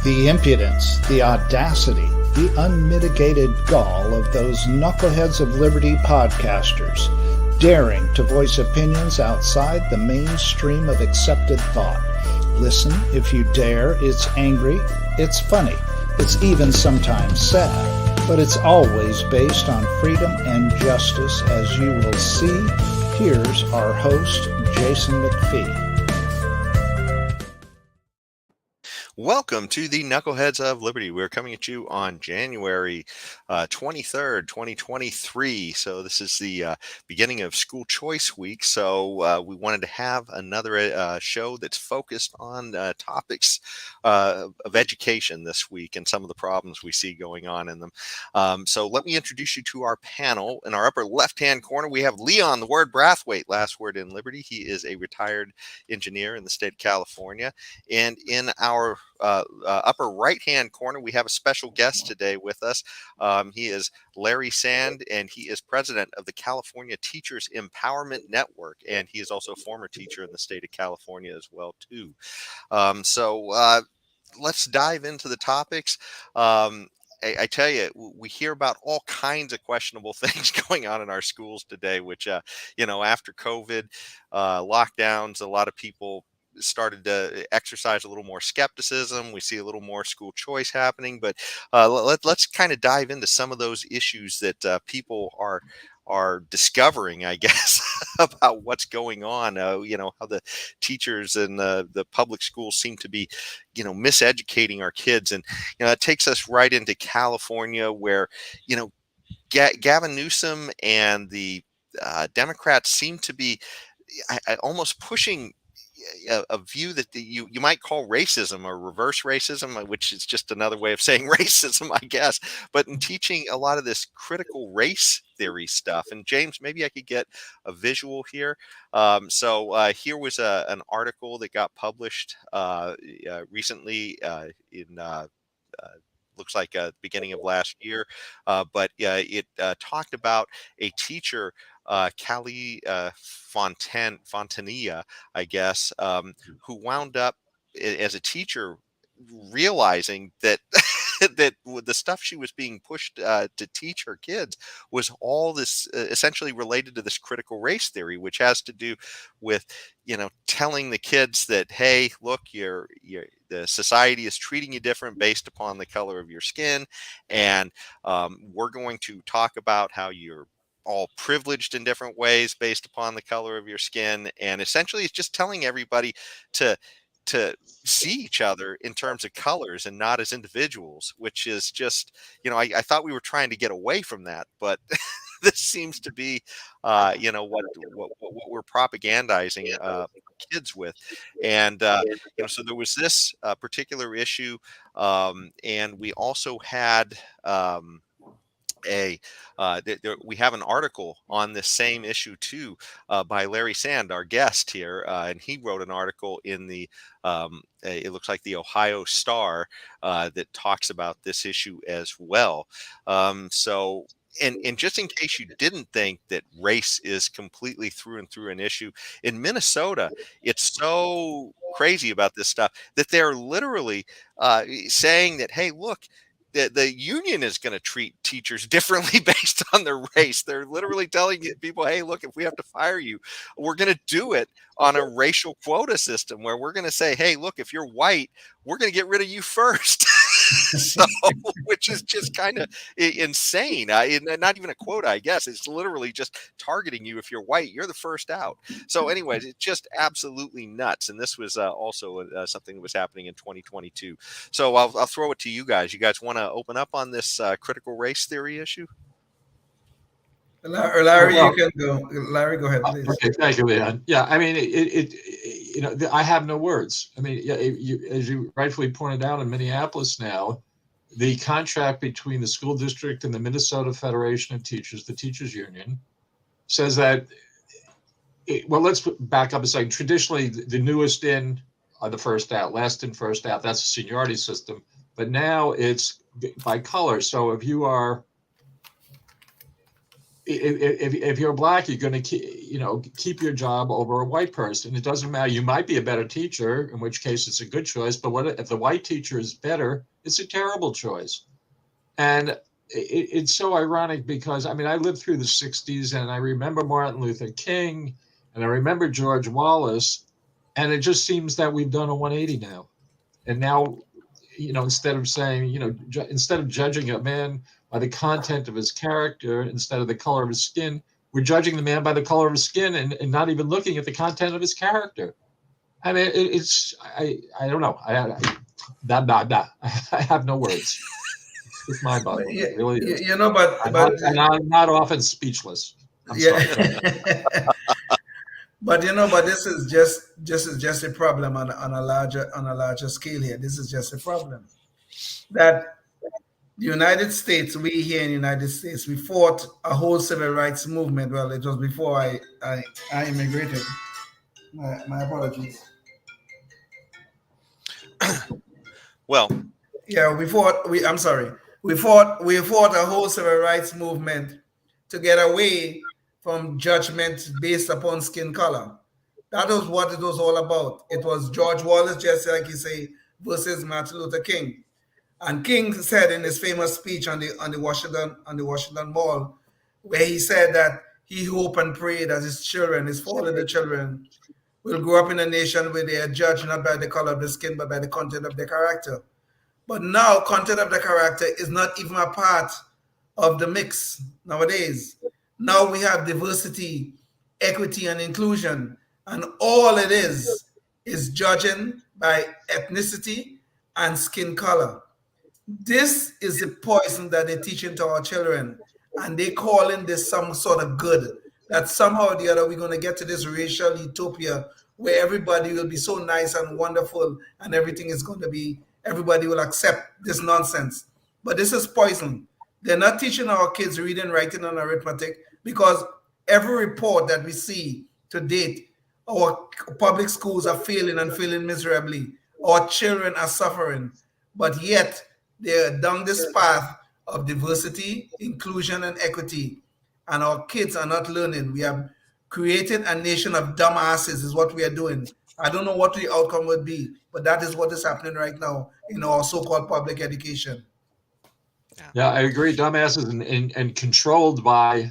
The impudence, the audacity, the unmitigated gall of those knuckleheads of liberty podcasters, daring to voice opinions outside the mainstream of accepted thought. Listen if you dare. It's angry, it's funny, it's even sometimes sad, but it's always based on freedom and justice, as you will see. Here's our host, Jason McPhee. Welcome to the Knuckleheads of Liberty. We're coming at you on January 23rd, 2023. So this is the beginning of school choice week. So we wanted to have another show that's focused on topics of education this week and some of the problems we see going on in them. So let me introduce you to our panel. In our upper left-hand corner, we have Leon, the word Brathwaite, last word in Liberty. He is a retired engineer in the state of California. And in our upper right-hand corner, we have a special guest today with us. He is Larry Sand, and he is president of the California Teachers Empowerment Network, and he is also a former teacher in the state of California as well, too. So let's dive into the topics. I tell you, we hear about all kinds of questionable things going on in our schools today, which, after COVID lockdowns, a lot of people started to exercise a little more skepticism. We see a little more school choice happening, but let's kind of dive into some of those issues that people are discovering, I guess, about what's going on. How the teachers and the public schools seem to be, miseducating our kids. And, it takes us right into California where, Gavin Newsom and the Democrats seem to be almost pushing a view that you might call racism or reverse racism, which is just another way of saying racism, I guess, but in teaching a lot of this critical race theory stuff. And James, maybe I could get a visual here. So here was an article that got published recently in looks like beginning of last year, but it talked about a teacher, Callie Fontanilla, I guess, who wound up as a teacher realizing that that the stuff she was being pushed to teach her kids was all this essentially related to this critical race theory, which has to do with, telling the kids that, hey, look, the society is treating you different based upon the color of your skin. And we're going to talk about how you're all privileged in different ways based upon the color of your skin. And essentially it's just telling everybody to see each other in terms of colors and not as individuals, which is just, I thought we were trying to get away from that, but this seems to be, what we're propagandizing kids with. And, so there was this particular issue. And we also had, we have an article on this same issue too, by Larry Sand, our guest here, and he wrote an article in the it looks like the Ohio Star that talks about this issue as well. So and just in case you didn't think that race is completely through and through an issue, in Minnesota, it's so crazy about this stuff that they're literally saying that, hey, look, the union is going to treat teachers differently based on their race. They're literally telling people, hey, look, if we have to fire you, we're going to do it on a racial quota system where we're going to say, hey, look, if you're white, we're going to get rid of you first. So, which is just kind of insane. Not even a quota, I guess. It's literally just targeting you. If you're white, you're the first out. So anyways, it's just absolutely nuts. And this was also something that was happening in 2022. So I'll throw it to you guys. You guys want to open up on this critical race theory issue? Larry, you can go. Larry, go ahead, please. Okay, thank you, Leon. Yeah, I mean, I have no words. I mean, as you rightfully pointed out, in Minneapolis now, the contract between the school district and the Minnesota Federation of Teachers, the teachers union, says that. Well, let's back up a second. Traditionally, the newest in are the first out, last in, first out. That's a seniority system. But now it's by color. So if you are if you're black, you're going to keep your job over a white person. It doesn't matter. You might be a better teacher, in which case it's a good choice. But what if the white teacher is better? It's a terrible choice. And it's so ironic because, I mean, I lived through the 60s and I remember Martin Luther King and I remember George Wallace, and it just seems that we've done a 180 now. And now, instead of saying, instead of judging a man by the content of his character instead of the color of his skin, we're judging the man by the color of his skin and not even looking at the content of his character. I mean, I don't know. I have no words. It's mind-boggling. Yeah, It really is. I'm not often speechless. I'm yeah. sorry. But this is just a problem on a larger scale here. This is just a problem that the United States, we here in the United States, we fought a whole civil rights movement. Well, it was before I immigrated. My apologies. Well, yeah, I'm sorry. We fought a whole civil rights movement to get away from judgment based upon skin color. That was what it was all about. It was George Wallace, just like you say, versus Martin Luther King. And King said in his famous speech on the Washington Mall, where he said that he hoped and prayed that his four little children, will grow up in a nation where they are judged not by the color of the skin, but by the content of their character. But now, content of the character is not even a part of the mix nowadays. Now we have diversity, equity, and inclusion, and all it is judging by ethnicity and skin color. This is the poison that they're teaching to our children, and they calling this some sort of good, that somehow or the other we're going to get to this racial utopia where everybody will be so nice and wonderful and everything is going to be, everybody will accept this nonsense. But this is poison. They're not teaching our kids reading, writing, and arithmetic, because every report that we see to date, our public schools are failing and failing miserably. Our children are suffering, but yet they're down this path of diversity, inclusion, and equity. And our kids are not learning. We have created a nation of dumbasses is what we are doing. I don't know what the outcome would be, but that is what is happening right now in our so-called public education. Yeah, I agree. Dumbasses and controlled by,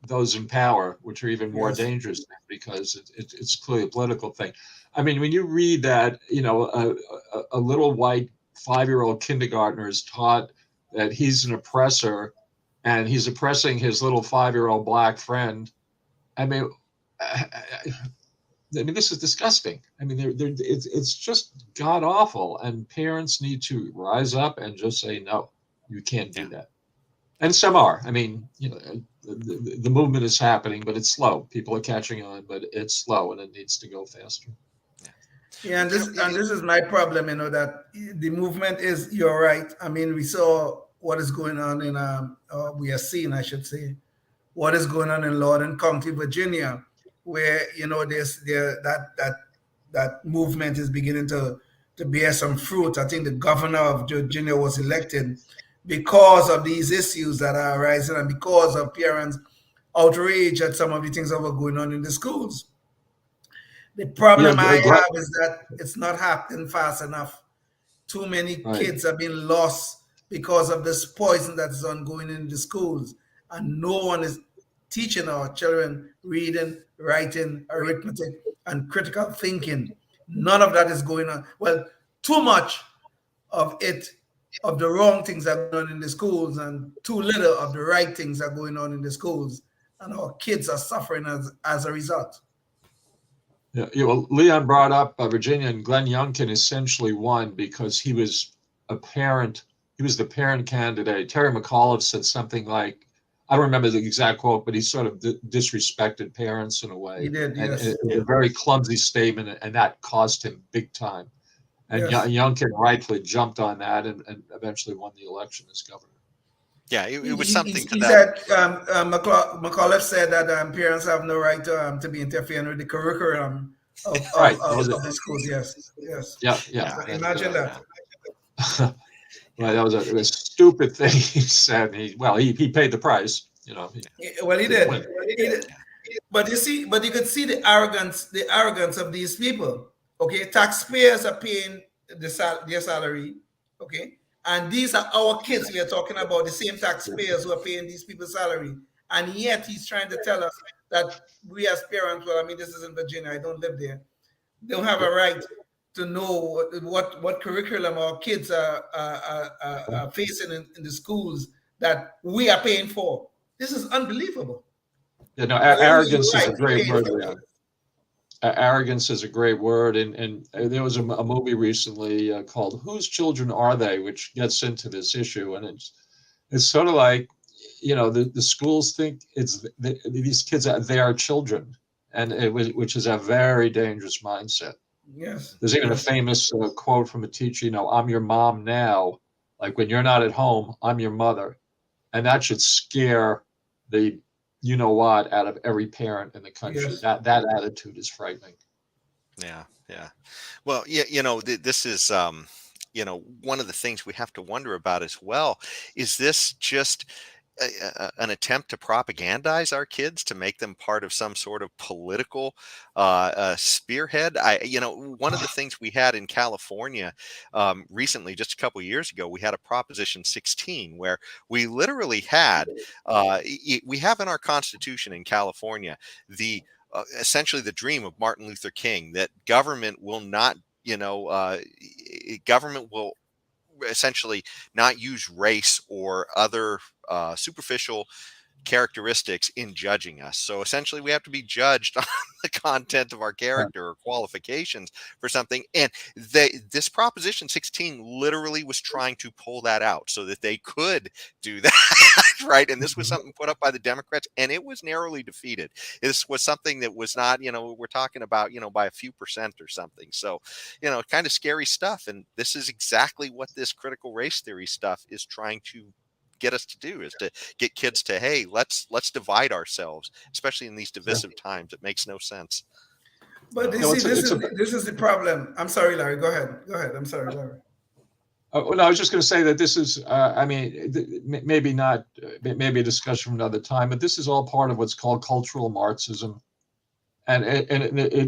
those in power, which are even more dangerous because it's clearly a political thing. I mean, when you read that, a little white 5-year-old kindergartner is taught that he's an oppressor and he's oppressing his little 5-year-old black friend. I mean, this is disgusting. I mean, it's just god awful, and parents need to rise up and just say, no, you can't do that. And some are. I mean, the movement is happening, but it's slow. People are catching on, but it's slow, and it needs to go faster. Yeah, and this is my problem. That the movement is. You're right. I mean, we saw what is going on in we are seeing, I should say, what is going on in Loudoun County, Virginia, where that movement is beginning to bear some fruit. I think the governor of Virginia was elected because of these issues that are arising and because of parents' outrage at some of the things that were going on in the schools. The problem I have is that it's not happening fast enough. Too many kids have been lost because of this poison that is ongoing in the schools, and no one is teaching our children reading, writing, arithmetic, and critical thinking. None of that is going on. Well, too much of the wrong things are going on in the schools, and too little of the right things are going on in the schools, and our kids are suffering as a result. Yeah, well, Leon brought up Virginia, and Glenn Youngkin essentially won because he was a parent. He was the parent candidate. Terry McAuliffe said something like, I don't remember the exact quote, but he sort of disrespected parents in a way. He did, yes. And a very clumsy statement, and that cost him big time. And Youngkin rightfully jumped on that and eventually won the election as governor. Yeah, it was something to he that. said, McAuliffe said that parents have no right to be interfering with the curriculum of the schools. Yes. Yeah. Imagine that. Well, that was a stupid thing he said. He paid the price. You know, Well, he didn't did. win. He did. But you could see the arrogance of these people. Okay, taxpayers are paying their salary. Okay, and these are our kids we are talking about, the same taxpayers who are paying these people's salary, and yet he's trying to tell us that we as parents, well, I mean, this is in Virginia. I don't live there. Don't have a right to know what curriculum our kids are facing in the schools that we are paying for. This is unbelievable. You know, And then you're arrogance is right, a we're great paying word. for it. Arrogance is a great word, and there was a movie recently called "Whose Children Are They," which gets into this issue, and it's sort of like, you know, the schools think these kids are their children, and which is a very dangerous mindset. Yes. There's even a Yes. famous quote from a teacher, you know, "I'm your mom now," like when you're not at home, I'm your mother, and that should scare the you know what out of every parent in the country. Yes. That attitude is frightening. Yeah, yeah. Well, yeah, this is, one of the things we have to wonder about as well. Is this just an attempt to propagandize our kids to make them part of some sort of political spearhead? One of the things we had in California recently, just a couple years ago, we had a Proposition 16 where we literally had, we have in our Constitution in California essentially the dream of Martin Luther King, that government will not, government will essentially not use race or other superficial characteristics in judging us. So essentially, we have to be judged on the content of our character or qualifications for something. And this Proposition 16 literally was trying to pull that out so that they could do that, right? And this was something put up by the Democrats, and it was narrowly defeated. This was something that was not, we're talking about, by a few percent or something. So, kind of scary stuff. And this is exactly what this critical race theory stuff is trying to get us to do, is to get kids to, hey, let's divide ourselves, especially in these divisive times. It makes no sense. But you see, this is the problem. I'm sorry, Larry. Go ahead. Go ahead. I'm sorry, Larry. Well, I was just going to say that this is, I mean, maybe not, maybe a discussion from another time, but this is all part of what's called cultural Marxism. And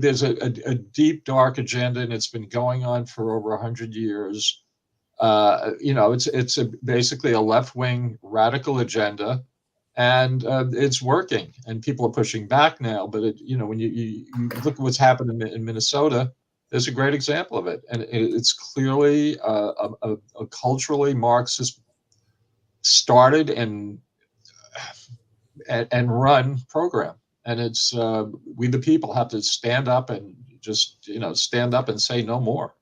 there's a deep, dark agenda, and it's been going on for over 100 years. It's basically a left-wing radical agenda, and it's working, and people are pushing back now. But when you look at what's happened in Minnesota, there's a great example of it, and it's clearly a culturally Marxist started and run program, and it's we the people have to stand up and just stand up and say no more.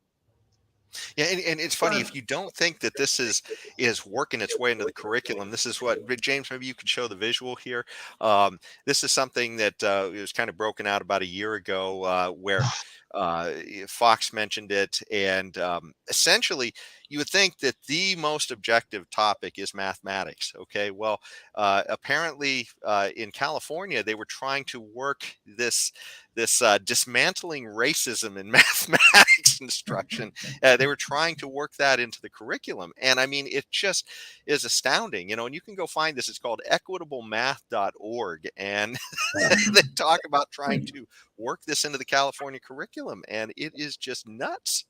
Yeah, and it's funny, if you don't think that this is working its way into the curriculum. This is what, James, maybe you could show the visual here. This is something that was kind of broken out about a year ago, where Fox mentioned it, and essentially you would think that the most objective topic is mathematics. Okay, well, apparently in California they were trying to work this dismantling racism in mathematics instruction. They were trying to work that into the curriculum. And I mean, it just is astounding, and you can go find this. It's called equitablemath.org. And they talk about trying to work this into the California curriculum. And it is just nuts.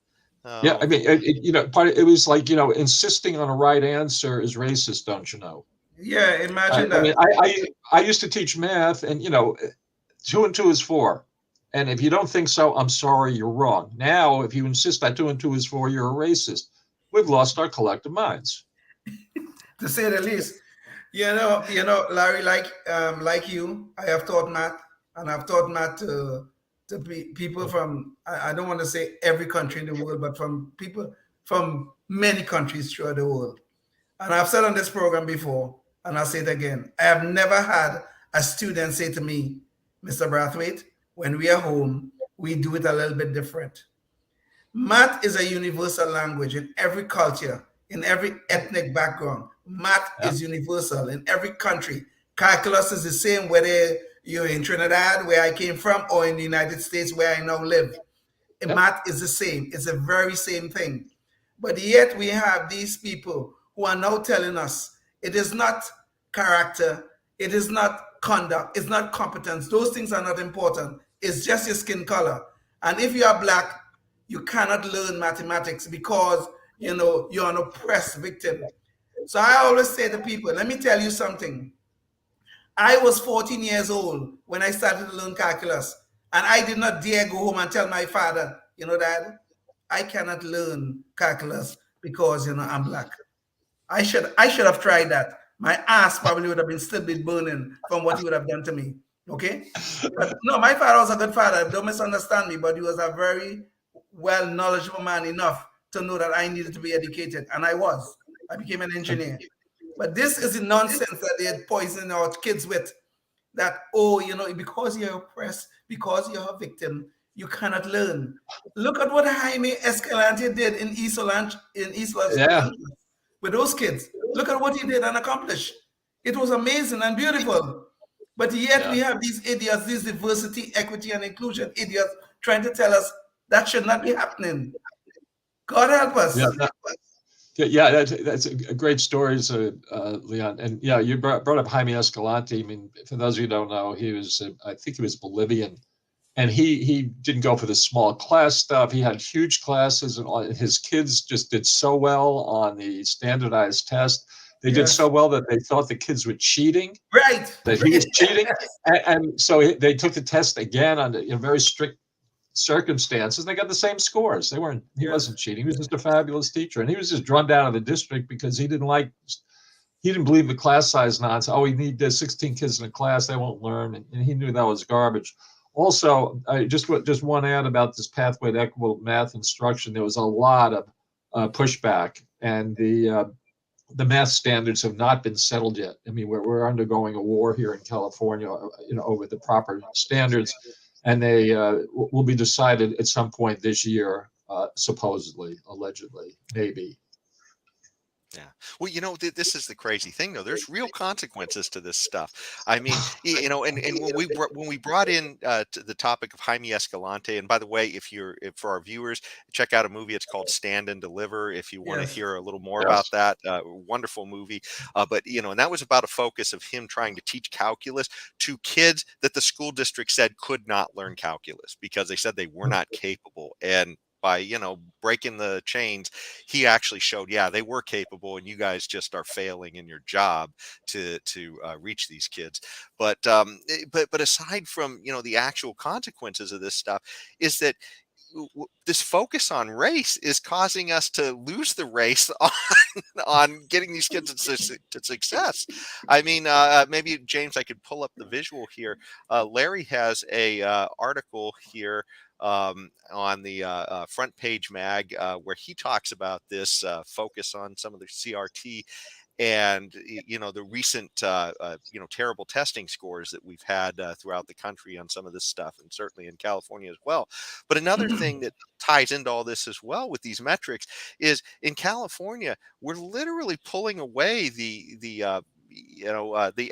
Yeah, I mean, it was like, insisting on a right answer is racist, don't you know? Yeah, imagine that. I mean, I used to teach math, and 2 and 2 is 4. And if you don't think so, I'm sorry, you're wrong. Now, if you insist that 2 and 2 is 4, you're a racist. We've lost our collective minds. To say the least. Larry, like you, I have taught math, and I've taught math to people from, I don't want to say every country in the world, but from people from many countries throughout the world. And I've said on this program before, and I'll say it again, I have never had a student say to me, Mr. Brathwaite, when we are home, we do it a little bit different. Math is a universal language in every culture, in every ethnic background. Math is universal in every country. Calculus is the same whether you're in Trinidad, where I came from, or in the United States, where I now live. Math is the same. It's the very same thing. But yet we have these people who are now telling us it is not character, It is not conduct. It's not competence. Those things are not important. It's just your skin color. And if you are black, you cannot learn mathematics because you're an oppressed victim. So I always say to people, let me tell you something. I was 14 years old when I started to learn calculus, and I did not dare go home and tell my father, Dad, I cannot learn calculus because I'm black. I should have tried that. My ass probably would have been still been burning from what he would have done to me. Okay? But no, my father was a good father. Don't misunderstand me, but he was a very well knowledgeable man enough to know that I needed to be educated. And I was. I became an engineer. But this is the nonsense that they're poisoning our kids with. That, because you're oppressed, because you're a victim, you cannot learn. Look at what Jaime Escalante did in East Los Angeles with those kids. Look at what he did and accomplished. It was amazing and beautiful. But yet we have these idiots, these diversity, equity, and inclusion idiots trying to tell us that should not be happening. God help us. That's a great stories, Leon. And you brought up Jaime Escalante. I mean, for those of you who don't know, he was, I think he was Bolivian. And he didn't go for the small class stuff. He had huge classes, and his kids just did so well on the standardized test. They did so well that they thought the kids were cheating. Right. That he was cheating. And so they took the test again under very strict circumstances. They got the same scores. He wasn't cheating. He was just a fabulous teacher. And he was just drummed out of the district because he didn't believe the class size nonsense. Oh, we need 16 kids in a class. They won't learn. And he knew that was garbage. Also, just one add about this pathway to equitable math instruction. There was a lot of pushback, and the math standards have not been settled yet. I mean, we're undergoing a war here in California, over the proper standards, and they will be decided at some point this year, supposedly, allegedly, maybe. Yeah. Well, this is the crazy thing, though. There's real consequences to this stuff. I mean, and when we brought in to the topic of Jaime Escalante, and by the way, for our viewers, check out a movie. It's called Stand and Deliver. If you want to hear a little more about that, wonderful movie. But and that was about a focus of him trying to teach calculus to kids that the school district said could not learn calculus because they said they were not capable. And by breaking the chains, he actually showed they were capable, and you guys just are failing in your job to reach these kids. But aside from the actual consequences of this stuff, is that this focus on race is causing us to lose the race on getting these kids to success. I mean, maybe James, I could pull up the visual here. Larry has a article here on the front page mag where he talks about this focus on some of the CRT and the recent terrible testing scores that we've had throughout the country on some of this stuff, and certainly in California as well. But another thing that ties into all this as well with these metrics is in California, we're literally pulling away the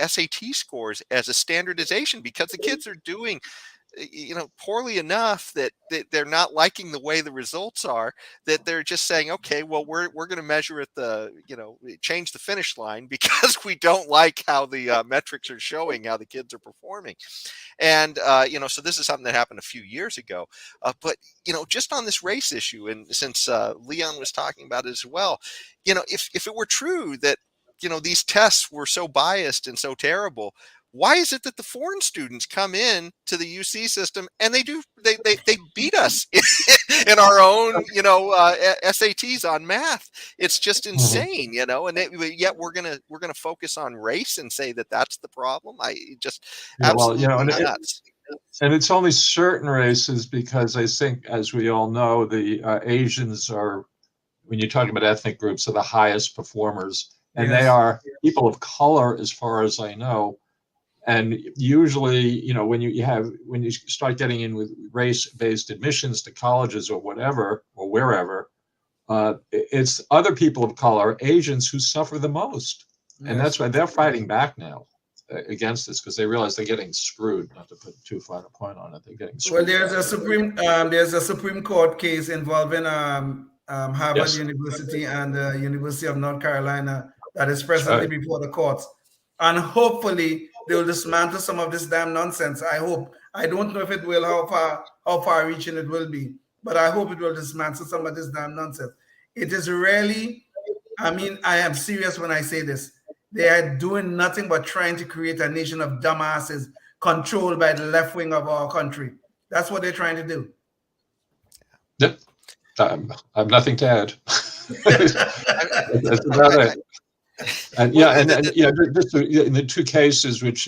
SAT scores as a standardization because the kids are doing poorly enough that they're not liking the way the results are, that they're just saying, okay, well, we're going to measure at change the finish line because we don't like how the metrics are showing how the kids are performing. And, so this is something that happened a few years ago. But, just on this race issue, and since Leon was talking about it as well, if it were true that, these tests were so biased and so terrible, why is it that the foreign students come in to the UC system and they beat us in our own SATs on math? It's just insane, and yet we're gonna focus on race and say that that's the problem. Absolutely nuts. And it's only certain races because I think, as we all know, the Asians are, when you're talking about ethnic groups, are the highest performers, and they are people of color, as far as I know. And usually, when you start getting in with race-based admissions to colleges or whatever, or wherever, it's other people of color, Asians, who suffer the most. And that's why they're fighting back now against this, because they realize they're getting screwed. Not to put too fine a point on it, they're getting screwed. Well, there's a Supreme Court case involving Harvard University and the University of North Carolina that is presently before the courts. And hopefully they will dismantle some of this damn nonsense. I hope. I don't know if it will, how far reaching it will be, but I hope it will dismantle some of this damn nonsense. It is really, I mean, I am serious when I say this. They are doing nothing but trying to create a nation of dumbasses controlled by the left wing of our country. That's what they're trying to do. Yep. I have nothing to add. That's about it. And just in the two cases, which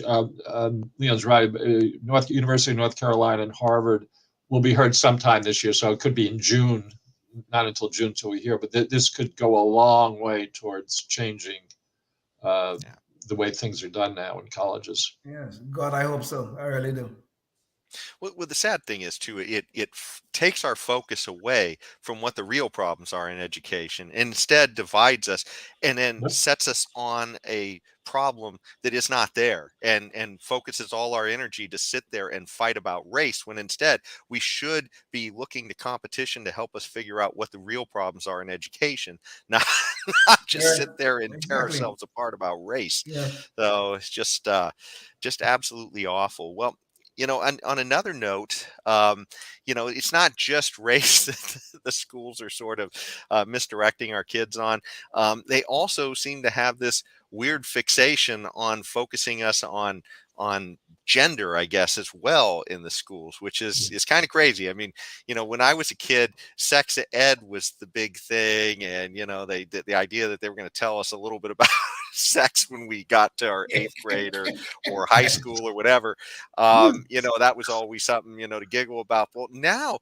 Leon's right, University of North Carolina and Harvard will be heard sometime this year, so it could be in June, not until June till we hear. But this could go a long way towards changing the way things are done now in colleges. Yes, God, I hope so. I really do. Well, the sad thing is too, it takes our focus away from what the real problems are in education, and instead divides us, and then sets us on a problem that is not there, and focuses all our energy to sit there and fight about race, when instead we should be looking to competition to help us figure out what the real problems are in education, not just sit there and tear ourselves apart about race. So it's just absolutely awful. Well, on another note, it's not just race that the schools are sort of misdirecting our kids on. They also seem to have this weird fixation on focusing us on gender, I guess, as well in the schools, which is kind of crazy. I mean, when I was a kid, sex ed was the big thing, and the idea that they were going to tell us a little bit about sex when we got to our 8th grade or high school or whatever, that was always something to giggle about. Well, now,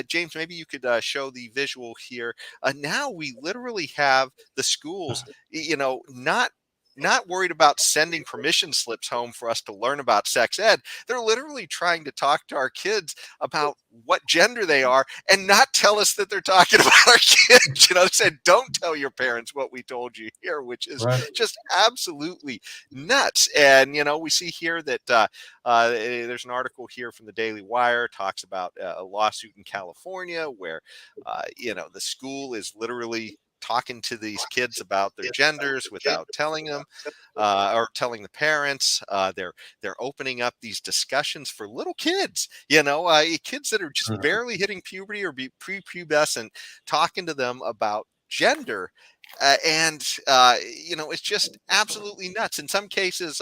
James, maybe you could show the visual here. Now we literally have the schools, not worried about sending permission slips home for us to learn about sex ed. They're literally trying to talk to our kids about what gender they are and not tell us that they're talking about our kids. They said, don't tell your parents what we told you here, which is just absolutely nuts. And, we see here that there's an article here from the Daily Wire, talks about a lawsuit in California where, the school is literally talking to these kids about their genders without telling them or telling the parents. They're opening up these discussions for little kids, kids that are just barely hitting puberty or prepubescent, talking to them about gender. It's just absolutely nuts. In some cases,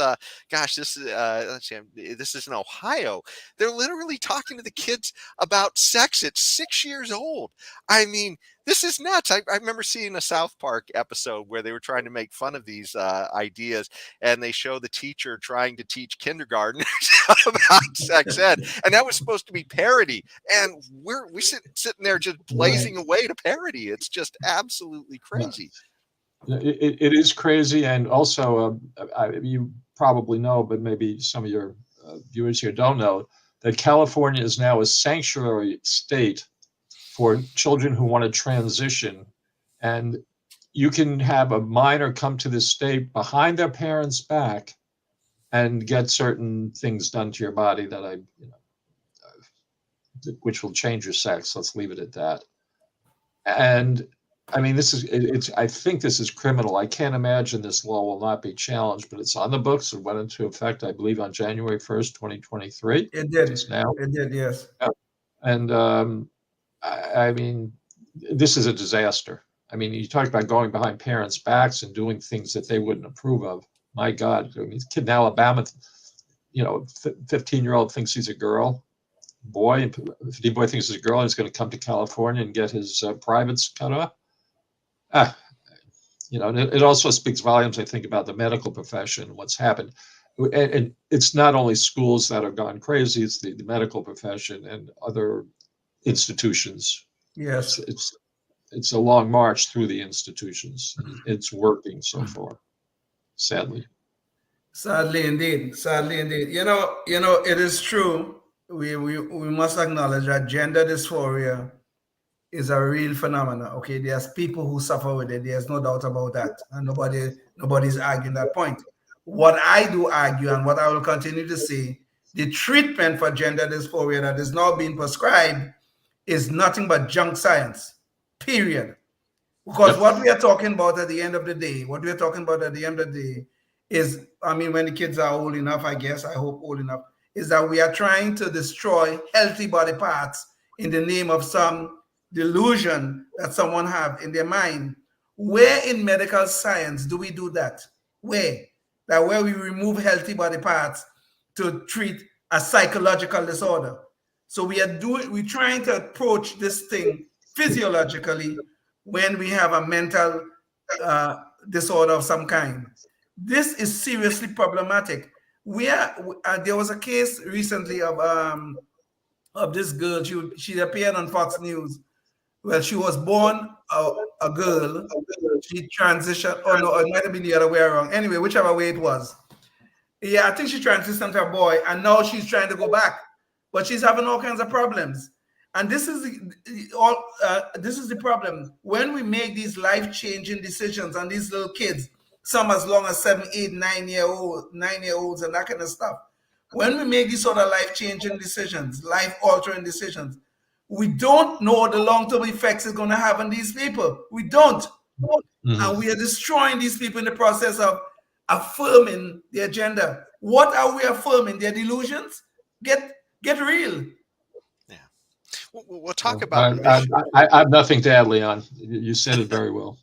this is in Ohio. They're literally talking to the kids about sex at 6 years old. I mean, this is nuts. I remember seeing a South Park episode where they were trying to make fun of these ideas, and they show the teacher trying to teach kindergartners about sex ed, and that was supposed to be parody, and we're sitting there just blazing away to parody. It's just absolutely crazy. It is crazy, and also you probably know, but maybe some of your viewers here don't know, that California is now a sanctuary state for children who want to transition, and you can have a minor come to this state behind their parents' back and get certain things done to your body that which will change your sex. Let's leave it at that. And I mean, I think this is criminal. I can't imagine this law will not be challenged, but it's on the books. It went into effect, I believe, on January 1st, 2023. It did. Just now. It did, yes. And I mean, this is a disaster. I mean, you talk about going behind parents' backs and doing things that they wouldn't approve of. My God, I mean, this kid in Alabama, 15-year-old thinks he's a girl. Boy, 15 boy thinks he's a girl, and he's going to come to California and get his privates cut off. It also speaks volumes, I think, about the medical profession, what's happened. And it's not only schools that have gone crazy, it's the medical profession and other institutions. Yes. It's a long march through the institutions. It's working so far, sadly. Sadly indeed. It is true. We must acknowledge that gender dysphoria is a real phenomenon. Okay, there's people who suffer with it. There's no doubt about that, and nobody's arguing that point. What I do argue, and what I will continue to say, the treatment for gender dysphoria that is now being prescribed is nothing but junk science, period. Because what we are talking about at the end of the day, is, I mean, when the kids are old enough, I guess, I hope old enough, is that we are trying to destroy healthy body parts in the name of some delusion that someone have in their mind. Where in medical science do we do that? Where? That where we remove healthy body parts to treat a psychological disorder. So we're trying to approach this thing physiologically when we have a mental disorder of some kind. This is seriously problematic. There was a case recently of this girl. She appeared on Fox News. Well, she was born a girl. She transitioned. Oh no, it might have been the other way around. Anyway, whichever way it was. Yeah, I think she transitioned to a boy, and now she's trying to go back, but she's having all kinds of problems. And this is the problem when we make these life-changing decisions on these little kids, some as long as 7, 8, 9-year-olds, and that kind of stuff. When we make these sort of life-changing decisions, life-altering decisions, we don't know the long-term effects it's going to have on these people. We don't. Mm-hmm. And we are destroying these people in the process of affirming the agenda. What are we affirming? Their delusions? Get real. Yeah. We'll talk about. I have nothing to add, Leon. You said it very well.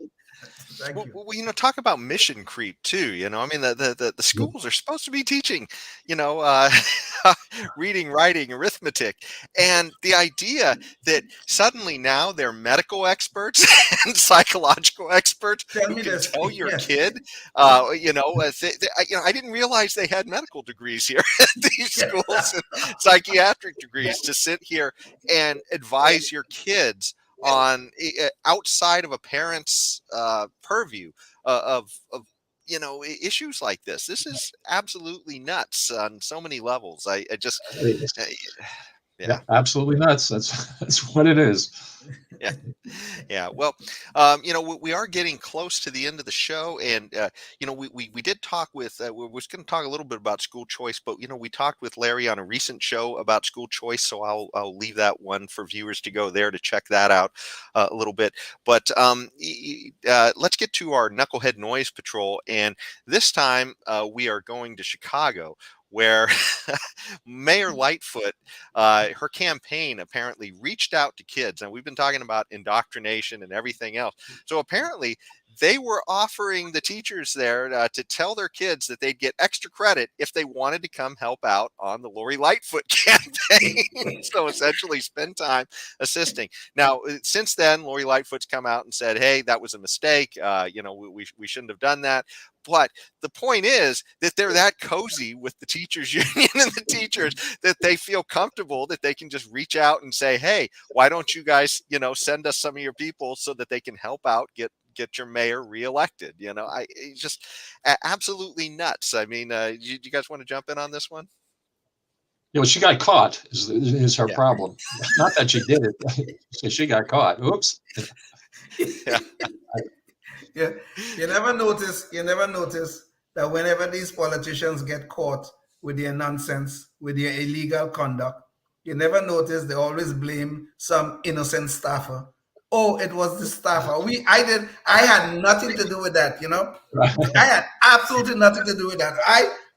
Well, talk about mission creep too. I mean, the schools are supposed to be teaching, reading, writing, arithmetic, and the idea that suddenly now they're medical experts and psychological experts who can tell your kid, I didn't realize they had medical degrees here at these schools and psychiatric degrees to sit here and advise your kids on outside of a parent's purview of issues like this. This is absolutely nuts on so many levels. I just yeah, absolutely nuts. That's what it is. Yeah. Well, we are getting close to the end of the show, and we did talk with. We was going to talk a little bit about school choice, but we talked with Larry on a recent show about school choice, so I'll leave that one for viewers to go there to check that out a little bit. But let's get to our Knucklehead Noise Patrol, and this time we are going to Chicago, where Mayor Lightfoot, her campaign apparently reached out to kids. And we've been talking about indoctrination and everything else. So apparently they were offering the teachers there to tell their kids that they'd get extra credit if they wanted to come help out on the Lori Lightfoot campaign. So essentially spend time assisting. Now, since then, Lori Lightfoot's come out and said, hey, that was a mistake. We shouldn't have done that. But the point is that they're that cozy with the teachers union and the teachers that they feel comfortable that they can just reach out and say, hey, why don't you guys, send us some of your people so that they can help out, get your mayor reelected. It's just absolutely nuts. I mean, do you guys want to jump in on this one? She got caught is her problem. Not that she did it. So she got caught. Oops. Yeah. Yeah, you never notice that whenever these politicians get caught with their nonsense, with their illegal conduct, you never notice they always blame some innocent staffer. Oh, it was the staffer. I had nothing to do with that, Right. I had absolutely nothing to do with that.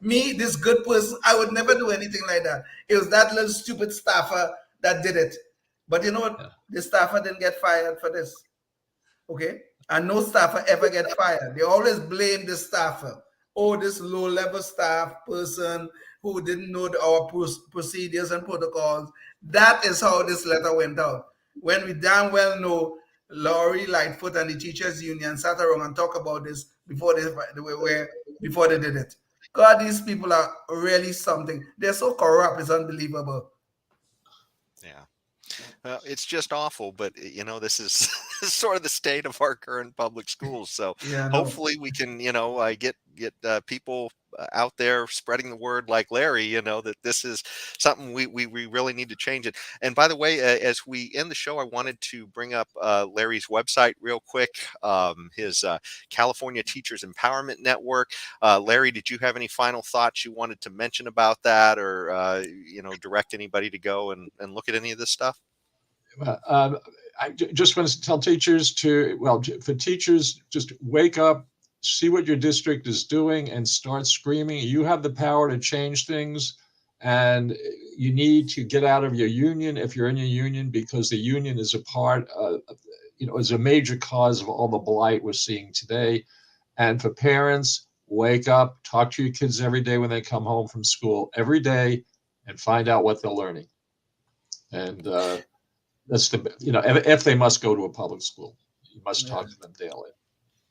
This good person, I would never do anything like that. It was that little stupid staffer that did it. But you know what? Yeah. The staffer didn't get fired for this. Okay? And no staffer ever get fired. They always blame the staffer. Oh, this low-level staff person who didn't know our procedures and protocols. That is how this letter went out. When we damn well know Lori Lightfoot and the teachers union sat around and talked about this before they did it. God, these people are really something. They're so corrupt, it's unbelievable. Yeah. It's just awful, but this is sort of the state of our current public schools. So hopefully we can, get people out there spreading the word like Larry, that this is something we really need to change it. And by the way, as we end the show, I wanted to bring up Larry's website real quick, his California Teachers Empowerment Network. Larry, did you have any final thoughts you wanted to mention about that, or direct anybody to go and look at any of this stuff? I just want to tell teachers for teachers, just wake up, see what your district is doing and start screaming. You have the power to change things, and you need to get out of your union if you're in your union, because the union is a part of, is a major cause of all the blight we're seeing today. And for parents, wake up, talk to your kids every day when they come home from school, every day, and find out what they're learning. And that's if they must go to a public school, you must talk to them daily.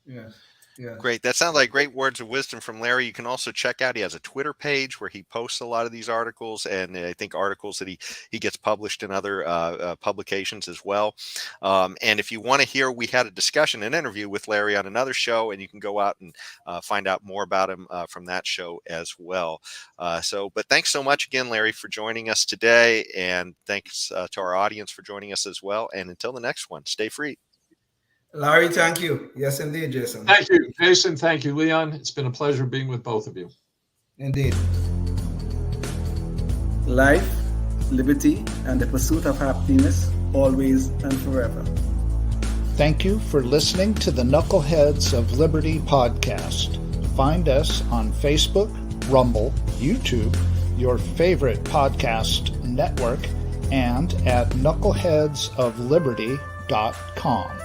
Yes. Yeah. Great. That sounds like great words of wisdom from Larry. You can also check out, he has a Twitter page where he posts a lot of these articles, and I think articles that he gets published in other publications as well. And if you want to hear, we had a discussion, an interview with Larry on another show, and you can go out and find out more about him from that show as well. But thanks so much again, Larry, for joining us today. And thanks to our audience for joining us as well. And until the next one, stay free. Larry, thank you. Yes, indeed, Jason. Thank you, Jason. Thank you, Leon. It's been a pleasure being with both of you. Indeed. Life, liberty, and the pursuit of happiness, always and forever. Thank you for listening to the Knuckleheads of Liberty podcast. Find us on Facebook, Rumble, YouTube, your favorite podcast network, and at knuckleheadsofliberty.com.